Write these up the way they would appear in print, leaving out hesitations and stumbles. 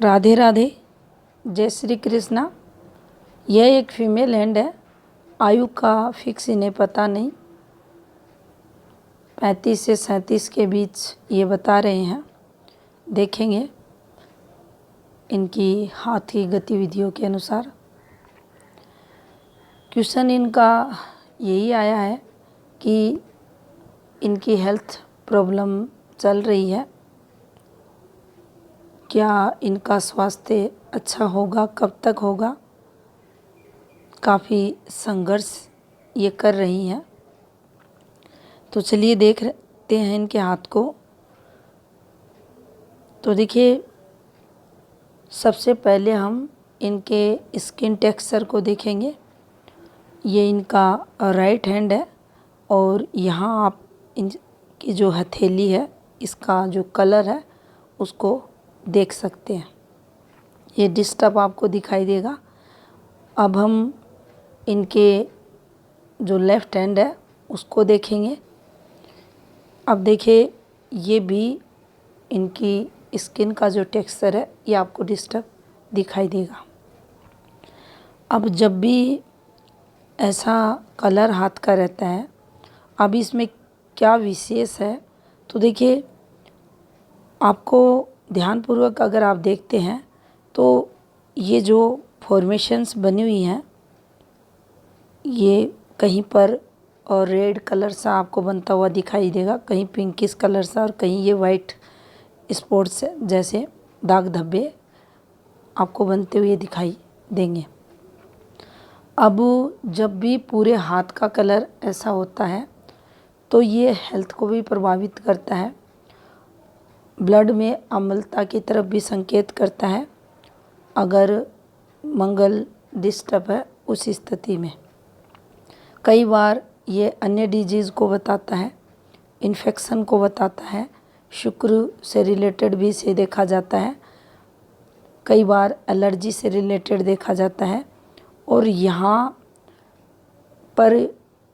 राधे राधे, जय श्री कृष्णा। यह एक फीमेल हैंड है। आयु का फिक्स इन्हें पता नहीं, 35 से 37 के बीच ये बता रहे हैं। देखेंगे इनकी हाथ की गतिविधियों के अनुसार। क्वेश्चन इनका यही आया है कि इनकी हेल्थ प्रॉब्लम चल रही है, क्या इनका स्वास्थ्य अच्छा होगा, कब तक होगा। काफ़ी संघर्ष ये कर रही हैं। तो चलिए देखते हैं इनके हाथ को। तो देखिए, सबसे पहले हम इनके स्किन टेक्सचर को देखेंगे। ये इनका राइट हैंड है और यहाँ आप इनकी जो हथेली है, इसका जो कलर है उसको देख सकते हैं। ये डिस्टर्ब आपको दिखाई देगा। अब हम इनके जो लेफ़्ट हैंड है उसको देखेंगे। अब देखिए, ये भी इनकी स्किन का जो टेक्सचर है ये आपको डिस्टर्ब दिखाई देगा। अब जब भी ऐसा कलर हाथ का रहता है, अब इसमें क्या विशेष है, तो देखिए, आपको ध्यानपूर्वक अगर आप देखते हैं तो ये जो फॉर्मेशंस बनी हुई हैं, ये कहीं पर और रेड कलर सा आपको बनता हुआ दिखाई देगा, कहीं पिंकिश कलर सा, और कहीं ये वाइट स्पॉट्स जैसे दाग धब्बे आपको बनते हुए दिखाई देंगे। अब जब भी पूरे हाथ का कलर ऐसा होता है तो ये हेल्थ को भी प्रभावित करता है, ब्लड में अम्लता की तरफ भी संकेत करता है अगर मंगल डिस्टर्ब है उस स्थिति में। कई बार ये अन्य डिजीज़ को बताता है, इन्फेक्शन को बताता है, शुक्र से रिलेटेड भी इसे देखा जाता है, कई बार एलर्जी से रिलेटेड देखा जाता है। और यहाँ पर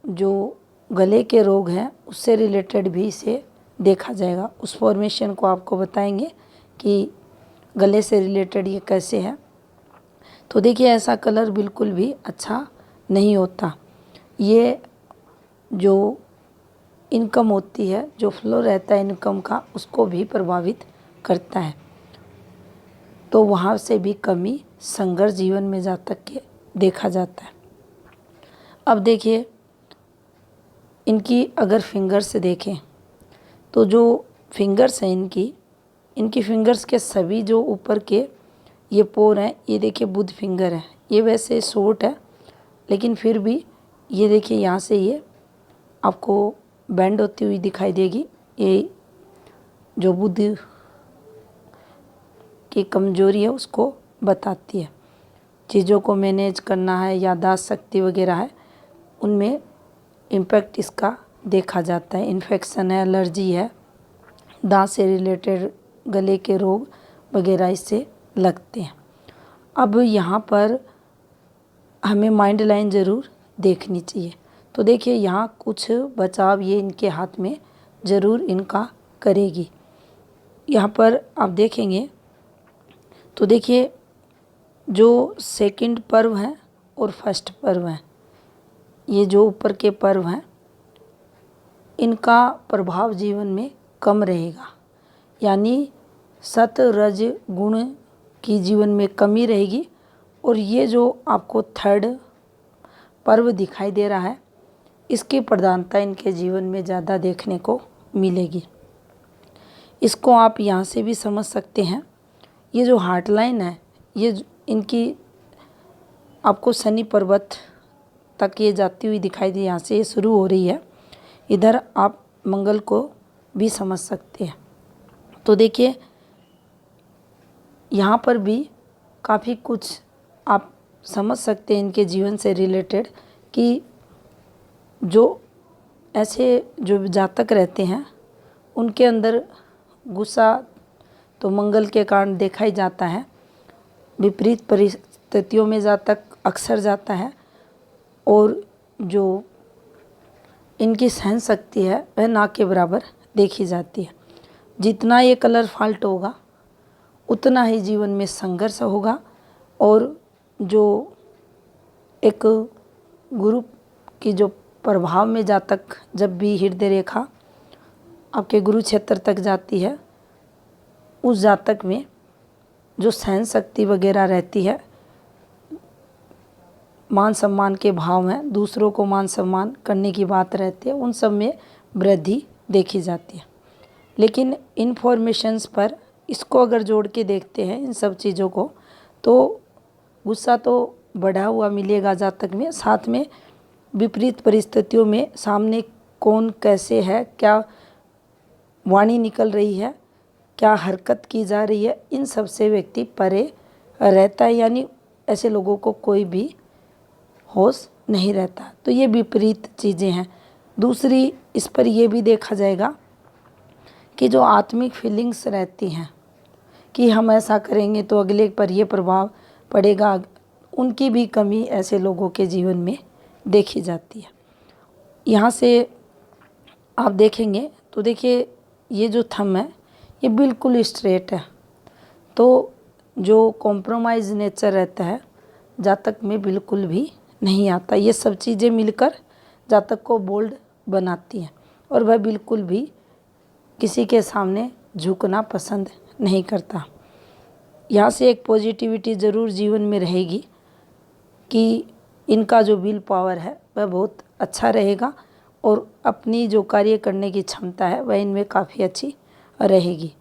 जो गले के रोग हैं उससे रिलेटेड भी इसे देखा जाएगा। उस फॉर्मेशन को आपको बताएंगे कि गले से रिलेटेड ये कैसे है। तो देखिए, ऐसा कलर बिल्कुल भी अच्छा नहीं होता। ये जो इनकम होती है, जो फ्लो रहता है इनकम का, उसको भी प्रभावित करता है। तो वहाँ से भी कमी, संघर्ष जीवन में जा तक के देखा जाता है। अब देखिए, इनकी अगर फिंगर से देखें तो जो फिंगर्स हैं इनकी फिंगर्स के सभी जो ऊपर के ये पोर हैं, ये देखिए बुध फिंगर है। ये वैसे शॉर्ट है लेकिन फिर भी ये देखिए, यहाँ से ये आपको बेंड होती हुई दिखाई देगी। ये जो बुध की कमजोरी है उसको बताती है। चीज़ों को मैनेज करना है, याददाश्त शक्ति वगैरह है, उनमें इम्पैक्ट इसका देखा जाता है। इन्फेक्शन है, एलर्जी है, दांत से रिलेटेड गले के रोग वगैरह इससे लगते हैं। अब यहाँ पर हमें माइंड लाइन ज़रूर देखनी चाहिए। तो देखिए, यहाँ कुछ बचाव ये इनके हाथ में ज़रूर इनका करेगी। यहाँ पर आप देखेंगे तो देखिए, जो सेकंड पर्व है और फर्स्ट पर्व है, ये जो ऊपर के पर्व हैं, इनका प्रभाव जीवन में कम रहेगा। यानी सत रज गुण की जीवन में कमी रहेगी। और ये जो आपको थर्ड पर्व दिखाई दे रहा है, इसकी प्रधानता इनके जीवन में ज़्यादा देखने को मिलेगी। इसको आप यहाँ से भी समझ सकते हैं। ये जो हार्ट लाइन है, ये इनकी आपको शनि पर्वत तक ये जाती हुई दिखाई दी, यहाँ से ये शुरू हो रही है। इधर आप मंगल को भी समझ सकते हैं। तो देखिए, यहाँ पर भी काफ़ी कुछ आप समझ सकते हैं इनके जीवन से रिलेटेड, कि जो ऐसे जो जातक रहते हैं उनके अंदर गुस्सा तो मंगल के कारण देखा ही जाता है। विपरीत परिस्थितियों में जातक अक्सर जाता है और जो इनकी सहन शक्ति है वह ना के बराबर देखी जाती है। जितना ये कलर फॉल्ट होगा उतना ही जीवन में संघर्ष होगा। और जो एक गुरु की जो प्रभाव में जातक जब भी हृदय रेखा आपके गुरु क्षेत्र तक जाती है, उस जातक में जो सहन शक्ति वगैरह रहती है, मान सम्मान के भाव हैं, दूसरों को मान सम्मान करने की बात रहती है, उन सब में वृद्धि देखी जाती है। लेकिन इन्फॉर्मेशंस पर इसको अगर जोड़ के देखते हैं इन सब चीज़ों को, तो गुस्सा तो बढ़ा हुआ मिलेगा जातक में, साथ में विपरीत परिस्थितियों में सामने कौन कैसे है, क्या वाणी निकल रही है, क्या हरकत की जा रही है, इन सब से व्यक्ति परे रहता है। यानी ऐसे लोगों को कोई भी होश नहीं रहता। तो ये विपरीत चीज़ें हैं। दूसरी इस पर यह भी देखा जाएगा कि जो आत्मिक फीलिंग्स रहती हैं कि हम ऐसा करेंगे तो अगले पर यह प्रभाव पड़ेगा, उनकी भी कमी ऐसे लोगों के जीवन में देखी जाती है। यहाँ से आप देखेंगे तो देखिए ये जो थंब है ये बिल्कुल स्ट्रेट है, तो जो कॉम्प्रोमाइज़ नेचर रहता है जातक में बिल्कुल भी नहीं आता। ये सब चीज़ें मिलकर जातक को बोल्ड बनाती हैं और वह बिल्कुल भी किसी के सामने झुकना पसंद नहीं करता। यहाँ से एक पॉजिटिविटी ज़रूर जीवन में रहेगी कि इनका जो विल पावर है वह बहुत अच्छा रहेगा और अपनी जो कार्य करने की क्षमता है वह इनमें काफ़ी अच्छी रहेगी।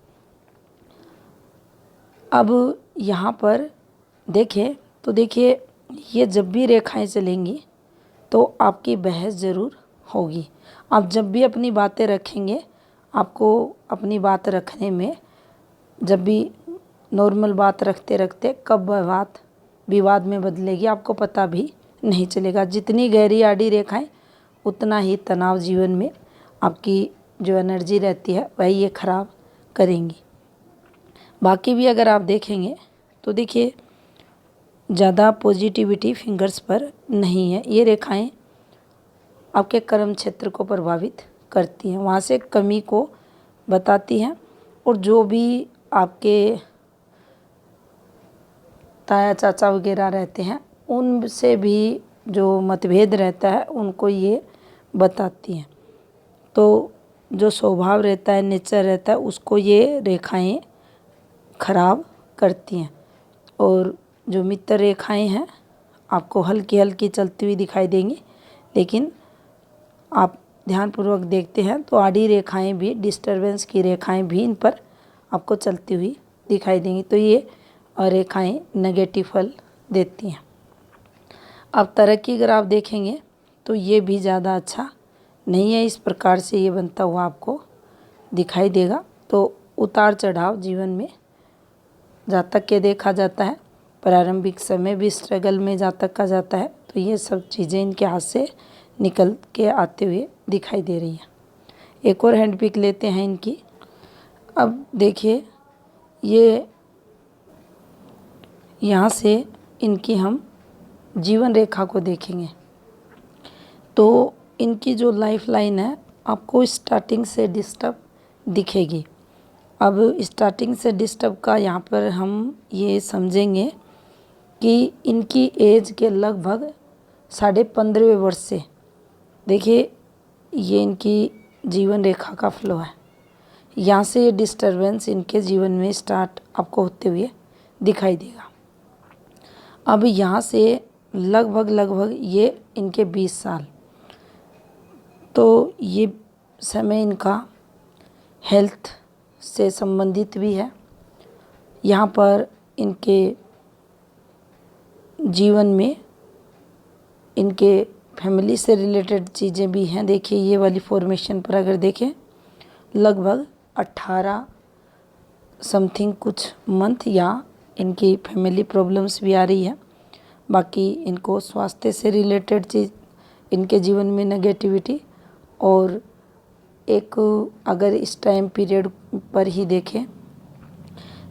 अब यहाँ पर देखें तो देखिए ये जब भी रेखाएं चलेंगी तो आपकी बहस ज़रूर होगी। आप जब भी अपनी बातें रखेंगे, आपको अपनी बात रखने में जब भी नॉर्मल बात रखते रखते कब वह बात विवाद में बदलेगी आपको पता भी नहीं चलेगा। जितनी गहरी आड़ी रेखाएं उतना ही तनाव जीवन में आपकी जो एनर्जी रहती है वह ये खराब करेंगी। बाकी भी अगर आप देखेंगे तो देखिए ज़्यादा पॉजिटिविटी फिंगर्स पर नहीं है। ये रेखाएं आपके कर्म क्षेत्र को प्रभावित करती हैं, वहाँ से कमी को बताती हैं। और जो भी आपके ताया चाचा वगैरह रहते हैं उनसे भी जो मतभेद रहता है उनको ये बताती हैं। तो जो स्वभाव रहता है, नेचर रहता है, उसको ये रेखाएं खराब करती हैं। और जो मित्र रेखाएं हैं आपको हल्की हल्की चलती हुई दिखाई देंगी, लेकिन आप ध्यानपूर्वक देखते हैं तो आड़ी रेखाएं भी, डिस्टरबेंस की रेखाएं भी इन पर आपको चलती हुई दिखाई देंगी। तो ये रेखाएं नेगेटिव फल देती हैं। अब तरक्की अगर आप देखेंगे तो ये भी ज़्यादा अच्छा नहीं है। इस प्रकार से ये बनता हुआ आपको दिखाई देगा। तो उतार चढ़ाव जीवन में जातक के देखा जाता है। प्रारंभिक समय भी स्ट्रगल में जातक का जाता है। तो ये सब चीज़ें इनके हाथ से निकल के आते हुए दिखाई दे रही हैं। एक और हैंड पिक लेते हैं इनकी। अब देखिए ये यहाँ से इनकी हम जीवन रेखा को देखेंगे तो इनकी जो लाइफ लाइन है आपको स्टार्टिंग से डिस्टर्ब दिखेगी। अब स्टार्टिंग से डिस्टर्ब का यहाँ पर हम ये समझेंगे कि इनकी एज के लगभग 15.5 वर्ष से देखिए ये इनकी जीवन रेखा का फ्लो है। यहाँ से ये डिस्टर्बेंस इनके जीवन में स्टार्ट आपको होते हुए दिखाई देगा। अब यहाँ से लगभग ये इनके 20 साल, तो ये समय इनका हेल्थ से संबंधित भी है। यहाँ पर इनके जीवन में इनके फैमिली से रिलेटेड चीज़ें भी हैं। देखिए ये वाली फॉर्मेशन पर अगर देखें लगभग 18 समथिंग कुछ मंथ या इनकी फैमिली प्रॉब्लम्स भी आ रही है। बाकी इनको स्वास्थ्य से रिलेटेड चीज़, इनके जीवन में नेगेटिविटी, और एक अगर इस टाइम पीरियड पर ही देखें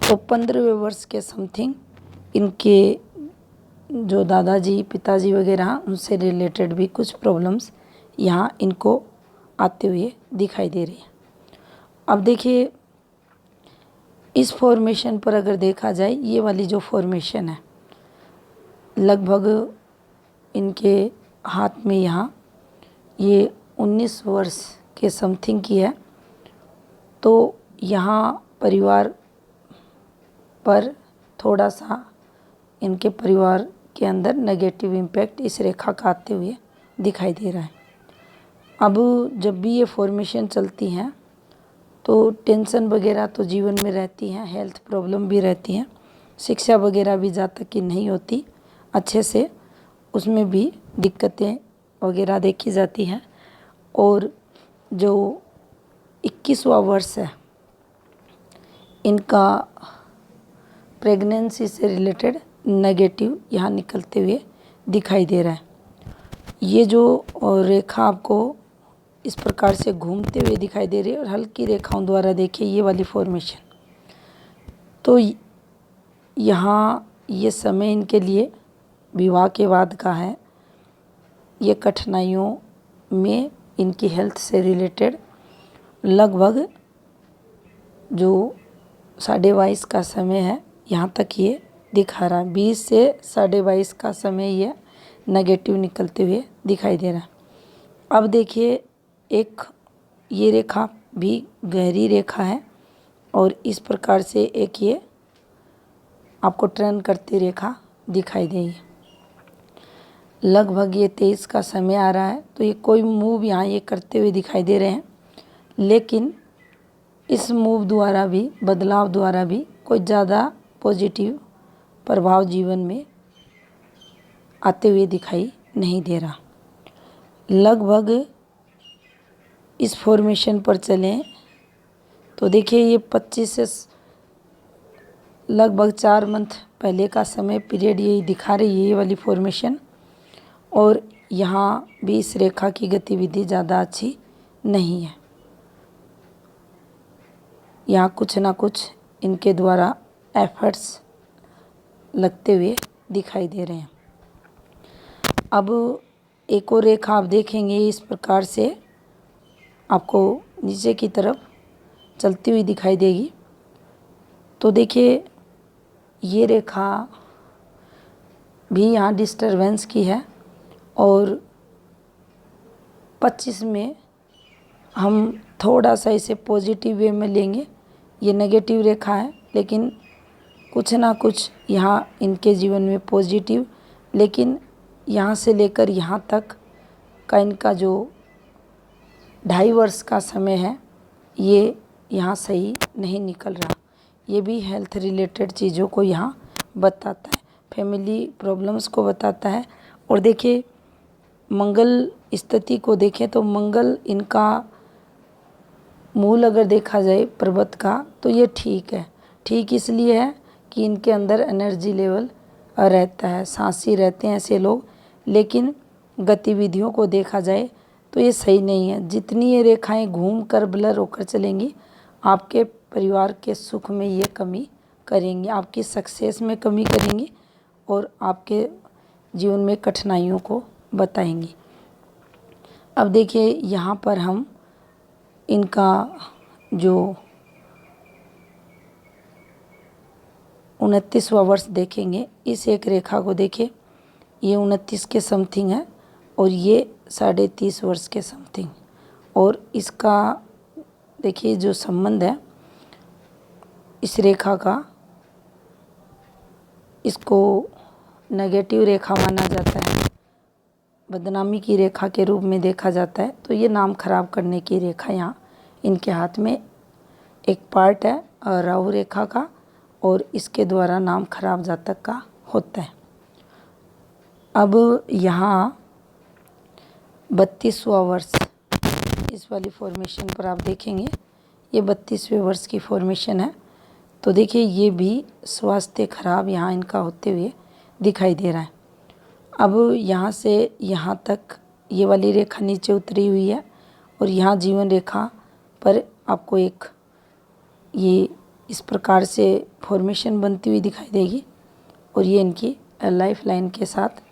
तो 15वें वर्ष के समथिंग इनके जो दादाजी पिताजी वगैरह उनसे रिलेटेड भी कुछ प्रॉब्लम्स यहाँ इनको आते हुए दिखाई दे रही है। अब देखिए इस फॉर्मेशन पर अगर देखा जाए, ये वाली जो फॉर्मेशन है लगभग इनके हाथ में यहाँ ये 19 वर्ष के समथिंग की है। तो यहाँ परिवार पर थोड़ा सा इनके परिवार के अंदर नेगेटिव इम्पैक्ट इस रेखा का आते हुए दिखाई दे रहा है। अब जब भी ये फॉर्मेशन चलती हैं तो टेंशन वगैरह तो जीवन में रहती हैं, हेल्थ प्रॉब्लम भी रहती हैं, शिक्षा वगैरह भी जहाँ तक कि नहीं होती अच्छे से, उसमें भी दिक्कतें वगैरह देखी जाती हैं। और जो 21वां वर्ष है इनका प्रेगनेंसी से रिलेटेड नेगेटिव यहाँ निकलते हुए दिखाई दे रहा है। ये जो रेखा आपको इस प्रकार से घूमते हुए दिखाई दे रही है और हल्की रेखाओं द्वारा देखिए ये वाली फॉर्मेशन, तो यहाँ ये समय इनके लिए विवाह के बाद का है। ये कठिनाइयों में इनकी हेल्थ से रिलेटेड लगभग जो 22.5 का समय है यहाँ तक ये दिखा रहा है। 20 से 22.5 का समय ये नेगेटिव निकलते हुए दिखाई दे रहा है। अब देखिए एक ये रेखा भी गहरी रेखा है और इस प्रकार से एक ये आपको टर्न करती रेखा दिखाई देगी। लगभग ये 23 का समय आ रहा है। तो ये कोई मूव यहाँ ये करते हुए दिखाई दे रहे हैं, लेकिन इस मूव द्वारा भी, बदलाव द्वारा भी कोई ज़्यादा पॉजिटिव प्रभाव जीवन में आते हुए दिखाई नहीं दे रहा। लगभग इस फॉर्मेशन पर चलें तो देखिए ये 25 से लगभग 4 मंथ पहले का समय पीरियड यही दिखा रही है ये वाली फॉर्मेशन। और यहाँ भी इस रेखा की गतिविधि ज़्यादा अच्छी नहीं है। यहाँ कुछ ना कुछ इनके द्वारा एफर्ट्स लगते हुए दिखाई दे रहे हैं। अब एक और रेखा आप देखेंगे इस प्रकार से आपको नीचे की तरफ चलती हुई दिखाई देगी। तो देखिए ये रेखा भी यहाँ डिस्टरबेंस की है और 25 में हम थोड़ा सा इसे पॉजिटिव वे में लेंगे। ये नेगेटिव रेखा है, लेकिन कुछ ना कुछ यहाँ इनके जीवन में पॉजिटिव, लेकिन यहाँ से लेकर यहाँ तक का इनका जो 2.5 वर्ष का समय है ये यहाँ सही नहीं निकल रहा। ये भी हेल्थ रिलेटेड चीज़ों को यहाँ बताता है, फैमिली प्रॉब्लम्स को बताता है। और देखिए मंगल स्थिति को देखें तो मंगल इनका मूल अगर देखा जाए पर्वत का तो ये ठीक है। ठीक इसलिए है कि इनके अंदर एनर्जी लेवल रहता है, सांसी रहते हैं ऐसे लोग, लेकिन गतिविधियों को देखा जाए तो ये सही नहीं है। जितनी ये रेखाएं घूम कर ब्लर होकर चलेंगी आपके परिवार के सुख में ये कमी करेंगी, आपकी सक्सेस में कमी करेंगी और आपके जीवन में कठिनाइयों को बताएंगी। अब देखिए यहाँ पर हम इनका जो 29वां वर्ष देखेंगे। इस एक रेखा को देखिए, ये 29 के समथिंग है और ये 30.5 वर्ष के समथिंग। और इसका देखिए जो संबंध है इस रेखा का, इसको नेगेटिव रेखा माना जाता है, बदनामी की रेखा के रूप में देखा जाता है। तो ये नाम खराब करने की रेखा यहाँ इनके हाथ में एक पार्ट है राहु रेखा का, और इसके द्वारा नाम खराब जातक का होता है। अब यहाँ 32वां वर्ष इस वाली फॉर्मेशन पर आप देखेंगे, ये 32वें वर्ष की फॉर्मेशन है। तो देखिए ये भी स्वास्थ्य खराब यहाँ इनका होते हुए दिखाई दे रहा है। अब यहाँ से यहाँ तक ये वाली रेखा नीचे उतरी हुई है और यहाँ जीवन रेखा पर आपको एक ये इस प्रकार से फॉर्मेशन बनती हुई दिखाई देगी। और ये इनकी लाइफ लाइन के साथ,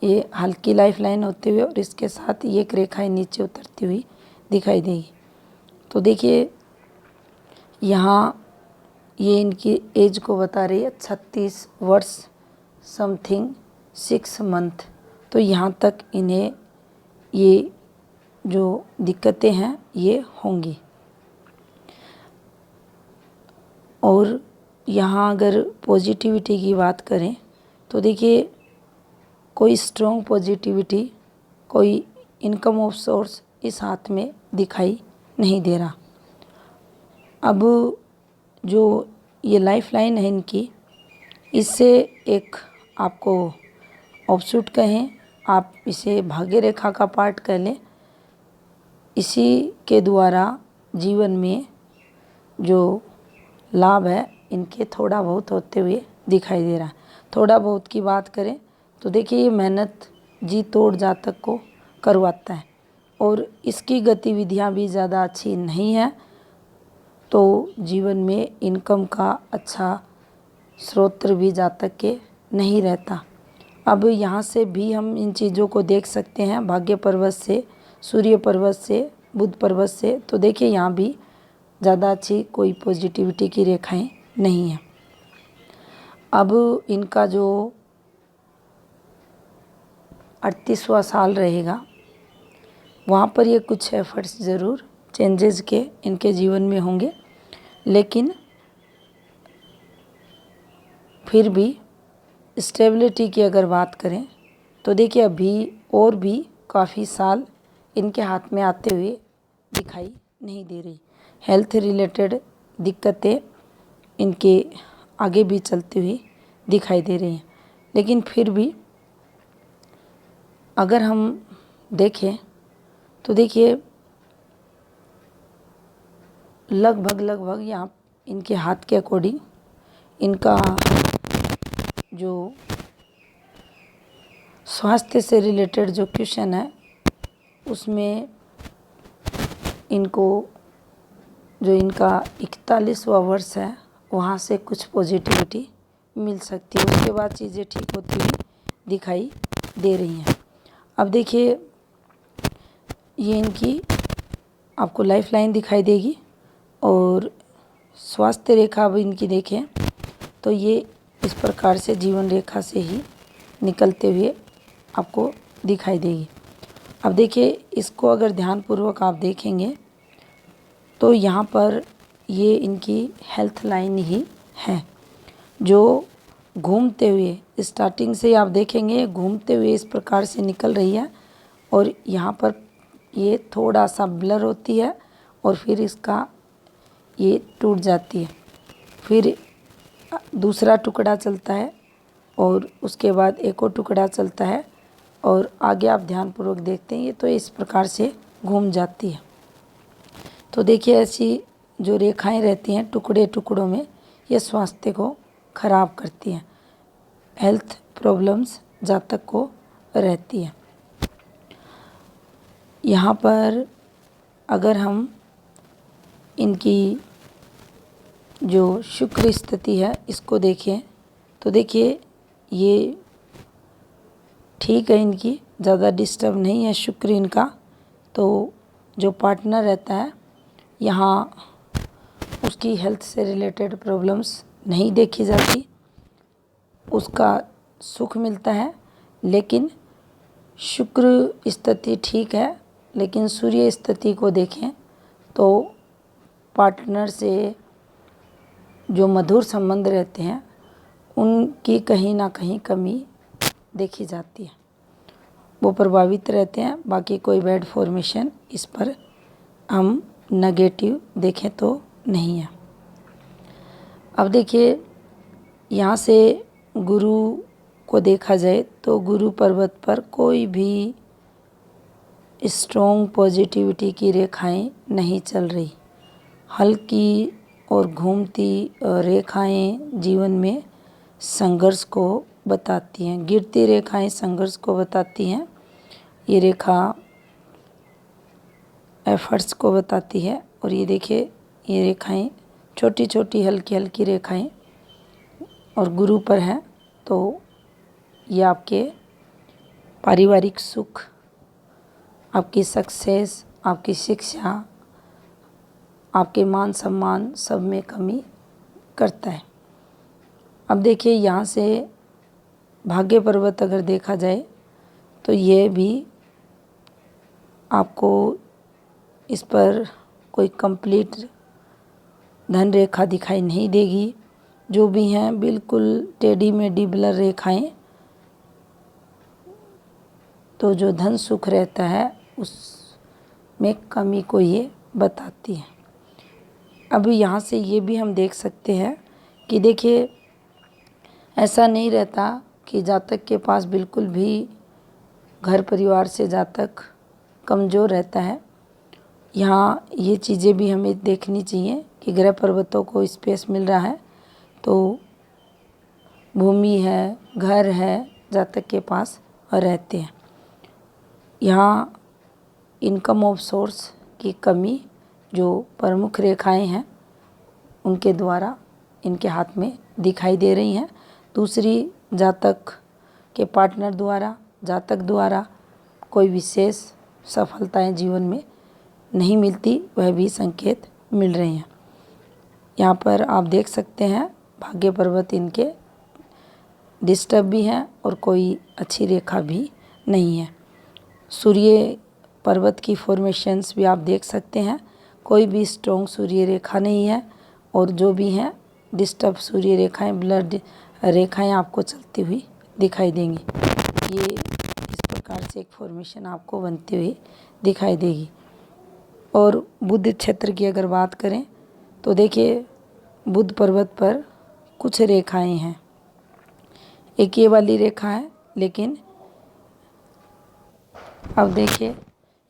ये हल्की लाइफ लाइन होते हुए और इसके साथ ये एक रेखा नीचे उतरती हुई दिखाई देगी। तो देखिए यहाँ ये इनकी एज को बता रही है 36 वर्ष समथिंग 6 मंथ। तो यहाँ तक इन्हें ये जो दिक्कतें हैं ये होंगी। और यहाँ अगर पॉजिटिविटी की बात करें तो देखिए कोई स्ट्रॉन्ग पॉजिटिविटी, कोई इनकम ऑफ सोर्स इस हाथ में दिखाई नहीं दे रहा। अब जो ये लाइफ लाइन है इनकी, इससे एक आपको ऑफशूट कहें, आप इसे भाग्य रेखा का पार्ट कह लें, इसी के द्वारा जीवन में जो लाभ है इनके थोड़ा बहुत होते हुए दिखाई दे रहा है। थोड़ा बहुत की बात करें तो देखिए ये मेहनत जी तोड़ जातक को करवाता है और इसकी गतिविधियां भी ज़्यादा अच्छी नहीं है, तो जीवन में इनकम का अच्छा स्रोत भी जातक के नहीं रहता। अब यहाँ से भी हम इन चीज़ों को देख सकते हैं, भाग्य पर्वत से, सूर्य पर्वत से, बुध पर्वत से, तो देखिए यहाँ भी ज़्यादा अच्छी कोई पॉजिटिविटी की रेखाएं नहीं हैं। अब इनका जो 38वां साल रहेगा वहाँ पर ये कुछ एफर्ट्स ज़रूर चेंजेस के इनके जीवन में होंगे, लेकिन फिर भी स्टेबिलिटी की अगर बात करें तो देखिए अभी और भी काफ़ी साल इनके हाथ में आते हुए दिखाई नहीं दे रही। हेल्थ रिलेटेड दिक्कतें इनके आगे भी चलती हुई दिखाई दे रही हैं, लेकिन फिर भी अगर हम देखें तो देखिए लगभग यहाँ इनके हाथ के अकॉर्डिंग इनका जो स्वास्थ्य से रिलेटेड जो क्वेश्चन है उसमें इनको जो इनका 41वां वर्ष है वहाँ से कुछ पॉजिटिविटी मिल सकती है, उसके बाद चीज़ें ठीक होती हुई दिखाई दे रही हैं। अब देखिए ये इनकी आपको लाइफ लाइन दिखाई देगी और स्वास्थ्य रेखा अब इनकी देखें तो ये इस प्रकार से जीवन रेखा से ही निकलते हुए आपको दिखाई देगी। अब देखिए इसको अगर ध्यानपूर्वक आप देखेंगे तो यहाँ पर ये इनकी हेल्थ लाइन ही है जो घूमते हुए स्टार्टिंग से आप देखेंगे घूमते हुए इस प्रकार से निकल रही है और यहाँ पर ये थोड़ा सा ब्लर होती है और फिर इसका ये टूट जाती है, फिर दूसरा टुकड़ा चलता है और उसके बाद एक और टुकड़ा चलता है और आगे आप ध्यानपूर्वक देखते हैं ये तो इस प्रकार से घूम जाती है। तो देखिए ऐसी जो रेखाएं रहती हैं टुकड़े टुकड़ों में, ये स्वास्थ्य को खराब करती हैं, हेल्थ प्रॉब्लम्स जातक को रहती हैं। यहाँ पर अगर हम इनकी जो शुक्र स्थिति है इसको देखें तो देखिए ये ठीक है, इनकी ज़्यादा डिस्टर्ब नहीं है शुक्र इनका। तो जो पार्टनर रहता है यहाँ उसकी हेल्थ से रिलेटेड प्रॉब्लम्स नहीं देखी जाती, उसका सुख मिलता है, लेकिन शुक्र स्थिति ठीक है। लेकिन सूर्य स्थिति को देखें तो पार्टनर से जो मधुर संबंध रहते हैं उनकी कहीं ना कहीं कमी देखी जाती है, वो प्रभावित रहते हैं। बाकी कोई बैड फॉर्मेशन इस पर हम नेगेटिव देखें तो नहीं है। अब देखिए यहाँ से गुरु को देखा जाए तो गुरु पर्वत पर कोई भी स्ट्रॉन्ग पॉजिटिविटी की रेखाएं नहीं चल रही, हल्की और घूमती रेखाएं जीवन में संघर्ष को बताती हैं, गिरती रेखाएं संघर्ष को बताती हैं, ये रेखा एफर्ट्स को बताती है। और ये देखिए ये रेखाएं छोटी छोटी हल्की हल्की रेखाएं और गुरु पर हैं, तो ये आपके पारिवारिक सुख, आपकी सक्सेस, आपकी शिक्षा, आपके मान सम्मान सब में कमी करता है। अब देखिए यहाँ से भाग्य पर्वत अगर देखा जाए तो ये भी आपको इस पर कोई कंप्लीट धन रेखा दिखाई नहीं देगी। जो भी हैं बिल्कुल टेढ़ी मेढ़ी ब्लर रेखाएं, तो जो धन सुख रहता है उसमें कमी को ये बताती है। अब यहाँ से ये भी हम देख सकते हैं कि देखिए ऐसा नहीं रहता कि जातक के पास बिल्कुल भी घर परिवार से जातक कमज़ोर रहता है। यहाँ ये चीज़ें भी हमें देखनी चाहिए कि ग्रह पर्वतों को स्पेस मिल रहा है तो भूमि है, घर है, जातक के पास और रहते हैं। यहाँ इनकम ऑफ सोर्स की कमी जो प्रमुख रेखाएं हैं उनके द्वारा इनके हाथ में दिखाई दे रही हैं। दूसरी जातक के पार्टनर द्वारा, जातक द्वारा कोई विशेष सफलताएं जीवन में नहीं मिलती, वह भी संकेत मिल रहे हैं। यहाँ पर आप देख सकते हैं भाग्य पर्वत इनके डिस्टर्ब भी हैं और कोई अच्छी रेखा भी नहीं है। सूर्य पर्वत की फॉर्मेशंस भी आप देख सकते हैं, कोई भी स्ट्रॉन्ग सूर्य रेखा नहीं है और जो भी हैं डिस्टर्ब सूर्य रेखाएं, ब्लड रेखाएं आपको चलती हुई दिखाई देंगी। ये इस प्रकार से एक फॉर्मेशन आपको बनती हुई दिखाई देगी। और बुध क्षेत्र की अगर बात करें तो देखिए बुध पर्वत पर कुछ रेखाएं हैं। एक ये वाली रेखा है, लेकिन अब देखिए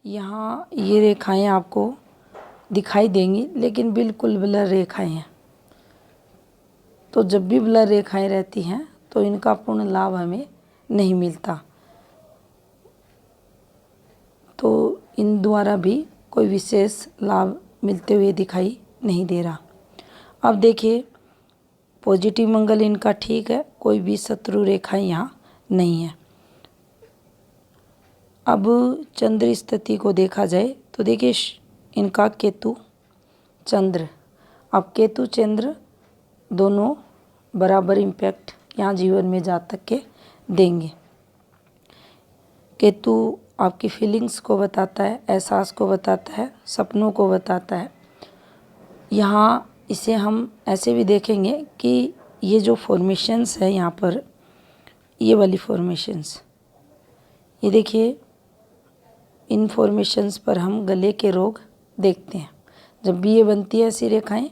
यहाँ ये रेखाएं आपको दिखाई देंगी, लेकिन बिल्कुल ब्लर रेखाएं हैं। तो जब भी ब्लर रेखाएं रहती हैं तो इनका पूर्ण लाभ हमें नहीं मिलता, तो इन द्वारा भी कोई विशेष लाभ मिलते हुए दिखाई नहीं दे रहा। अब देखिए पॉजिटिव मंगल इनका ठीक है, कोई भी शत्रु रेखाएं यहाँ नहीं है। अब चंद्र स्थिति को देखा जाए तो देखिए इनका केतु चंद्र, अब केतु चंद्र दोनों बराबर इम्पैक्ट यहाँ जीवन में जातक के देंगे। केतु आपकी फीलिंग्स को बताता है, एहसास को बताता है, सपनों को बताता है। यहाँ इसे हम ऐसे भी देखेंगे कि ये जो फॉर्मेशंस है यहाँ पर, ये वाली फॉर्मेशंस, ये देखिए इन फॉर्मेशंस पर हम गले के रोग देखते हैं। जब भी ये बनती है ऐसी रेखाएं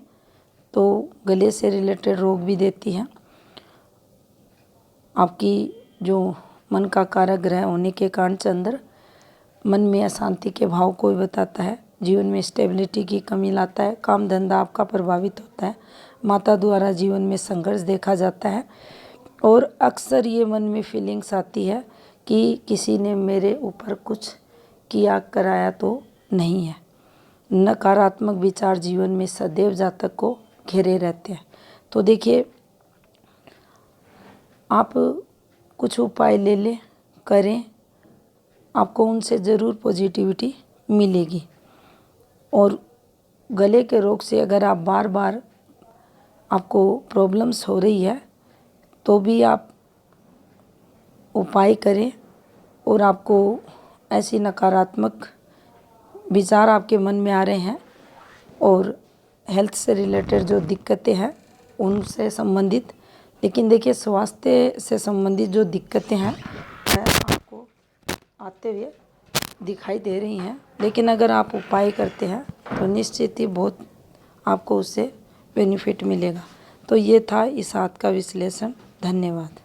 तो गले से रिलेटेड रोग भी देती हैं। आपकी जो मन का कारक ग्रह होने के कारण चंद्र मन में अशांति के भाव को भी बताता है, जीवन में स्टेबिलिटी की कमी लाता है, काम धंधा आपका प्रभावित होता है, माता द्वारा जीवन में संघर्ष देखा जाता है और अक्सर ये मन में फीलिंग्स आती है कि किसी ने मेरे ऊपर कुछ किया कराया तो नहीं है। नकारात्मक विचार जीवन में सदैव जातक को घेरे रहते हैं। तो देखिए आप कुछ उपाय ले लें, करें, आपको उनसे ज़रूर पॉजिटिविटी मिलेगी। और गले के रोग से अगर आप बार बार आपको प्रॉब्लम्स हो रही है तो भी आप उपाय करें और आपको ऐसी नकारात्मक विचार आपके मन में आ रहे हैं और हेल्थ से रिलेटेड जो दिक्कतें हैं उनसे संबंधित, लेकिन देखिए स्वास्थ्य से संबंधित जो दिक्कतें हैं वह आपको आते हुए दिखाई दे रही हैं, लेकिन अगर आप उपाय करते हैं तो निश्चित ही बहुत आपको उससे बेनिफिट मिलेगा। तो ये था इस हाथ का विश्लेषण। धन्यवाद।